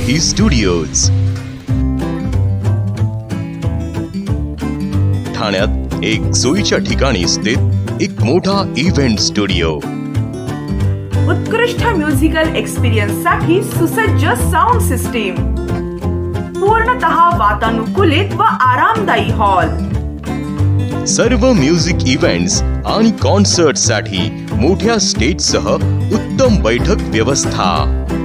धीमही studios, ठाण्यात एक सोयीच्या ठिकाणी स्थित एक मोठा इव्हेंट स्टुडिओ। उत्कृष्ट म्युझिकल एक्सपिरियन्स साठी सुसज्ज साऊंड सिस्टीम, पूर्णतः वातानुकूलित व आरामदायी हॉल, सर्व म्युझिक इव्हेंट्स आणि कॉन्सर्ट साठी मोठ्या स्टेजसह उत्तम बैठक व्यवस्था,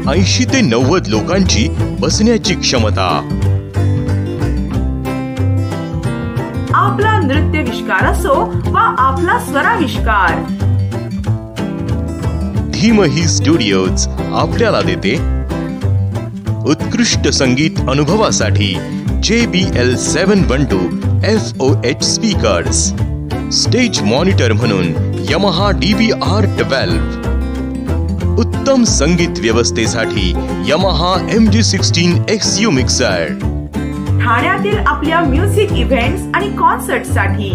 80 ते 90 लोकांची बसण्याची क्षमता। आपला नृत्यविष्कार असो वा आपला स्वराविष्कार, धीमही स्टुडिओज आपल्याला देते उत्कृष्ट संगीत अनुभवासाठी JBL 712 FOH speakers, stage monitor म्हणून Yamaha DVR12, उत्तम संगीत व्यवस्थेसाठी Yamaha MG16 XU मिक्सर। ठाण्यातील आपल्या म्युझिक इव्हेंट्स आणि कॉन्सर्ट साठी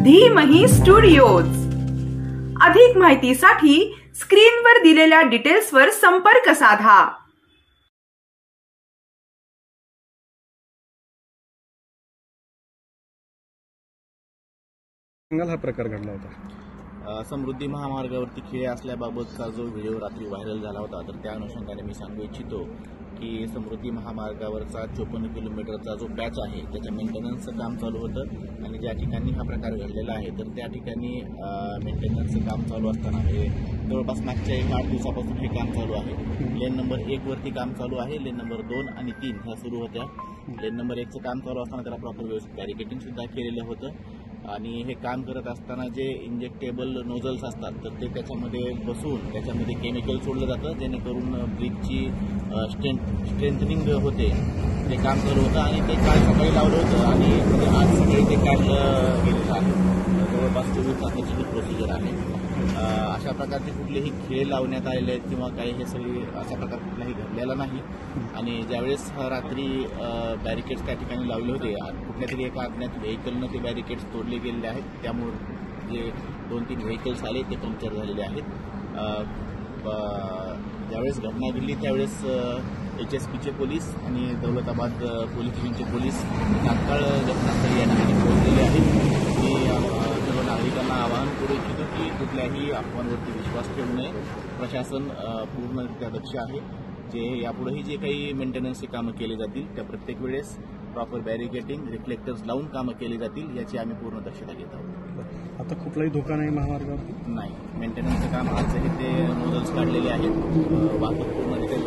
धीमही स्टुडिओज। अधिक माहितीसाठी स्क्रीनवर दिलेल्या डिटेल्सवर संपर्क साधा। हा प्रकार घडला होता। समृद्धी महामार्गावरती खिळे असल्याबाबतचा जो व्हिडिओ रात्री व्हायरल झाला होता, तर त्या अनुषंगाने मी सांगू इच्छितो की समृद्धी महामार्गावरचा 54 किलोमीटरचा जो पॅच आहे त्याच्या मेंटेनन्सचं काम चालू होतं आणि ज्या ठिकाणी हा प्रकार घडलेला आहे तर त्या ठिकाणी मेंटेनन्सचं काम चालू असताना हे जवळपास मागच्या 8 दिवसापासून हे काम चालू आहे। लेन नंबर 1 वरती काम चालू आहे, लेन नंबर 2 आणि 3 ह्या सुरू होत्या। लेन नंबर 1चं काम चालू असताना त्याला प्रॉपर व्यवस्थित बॅरिकेटिंग सुद्धा केलेलं होतं आणि हे काम करत असताना जे इंजेक्टेबल नोझल्स असतात तर ते त्याच्यामध्ये बसून त्याच्यामध्ये केमिकल सोडलं जातं, जेणेकरून ब्रिजची स्ट्रेंथनिंग होते, ते काम चालू होतं आणि ते काल सकाळी लावलं होतं आणि आज सकाळी ते काढलं गेलेलं आहे। जवळपास 24 तासाची ही प्रोसिजर आहे। अशा प्रकारचे कुठलेही खेळ लावण्यात आलेले आहेत किंवा काही हे सगळी अशा प्रकार कुठलाही घडलेला नाही आणि ज्यावेळेस रात्री बॅरिकेड्स त्या ठिकाणी लावले होते, कुठल्या तरी एका अज्ञात व्हेकलनं ते बॅरिकेड्स तोडले गेलेले आहेत, त्यामुळे जे 2-3 व्हेकल्स आले ते पंक्चर झालेले आहेत। ज्यावेळेस घटना घडली त्यावेळेस HSPचे पोलीस आणि दौलताबाद पोलीस स्टेशनचे पोलीस तात्काळ घटनास्थळी या ठिकाणी पोहोचलेले आहेत। मी सर्व नागरिकांना आवाहन करू इच्छितो की कुठल्याही अफवांवरती विश्वास ठेवू नये। प्रशासन पूर्णरित्या दक्ष आहे। जे यापुढेही जे काही मेंटेनन्सची कामं केली जातील त्या प्रत्येक वेळेस प्रॉपर बॅरिकेटिंग रिफ्लेक्टर्स लावून कामं केली जातील याची आम्ही पूर्ण दक्षता घेत आहोत। आता कुठलाही धोका नाही महामार्गावर? नाही, मेंटेनन्सचं काम आजही ते नोझल्स काढलेले आहेत, वाहतूक पूर्णरित्या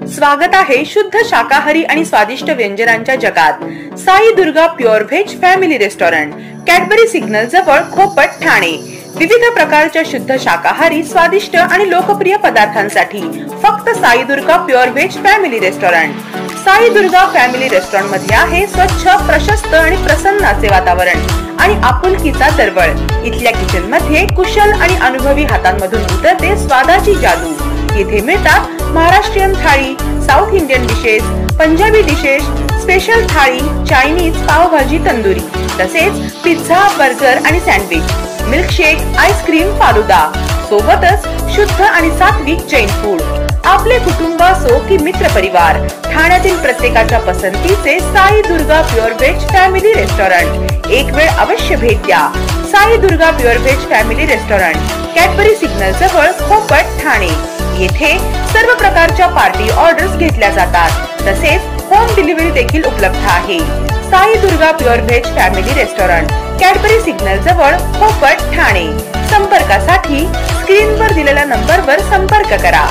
स्वागत आहे शुद्ध शाकाहारी आणि स्वादिष्ट व्यंजनांच्या जगात Sai Durga pure veg family restaurant, Cadbury signal जवळ, खोपट, ठाणे। विविध प्रकारच्या शुद्ध शाकाहारी स्वादिष्ट आणि लोकप्रिय पदार्थांसाठी फक्त Sai Durga pure veg family restaurant. Sai Durga family restaurant मध्ये आहे स्वच्छ, प्रशस्त आणि प्रसन्न असे वातावरण आणि आपुलकीचा दरवळ। इथल्या किचन मध्ये कुशल आणि अनुभवी हातांमधून उतरते स्वादाची जादू। येथे मिळतात महाराष्ट्रीयन थाळी, south Indian dishes, Punjabi dishes, special थाळी, चायनीज, पावभाजी, तंदुरी, तसेच पिझ्झा, बर्गर आणि सँडविच, मिल्कशेक, आईस्क्रीम, फालुदा, सोबतच शुद्ध आणि सात्विक जैन फूड। आपले कुटुंब असो की मित्र परिवार, ठाण्यातील प्रत्येकाच्या पसंतीचे Sai Durga pure veg family restaurant एक वेळ अवश्य भेट द्या। Sai Durga pure veg family restaurant, Cadbury signal जवळ, खोपट, ठाणे। येथे सर्व प्रकारच्या पार्टी ऑर्डर्स घेतल्या जातात, तसेच होम डिलिव्हरी देखील उपलब्ध आहे। Sai Durga pure veg family restaurant, Cadbury signal जवळ, खोपट, ठाणे। संपर्कासाठी स्क्रीनवर दिलेल्या नंबरवर संपर्क करा।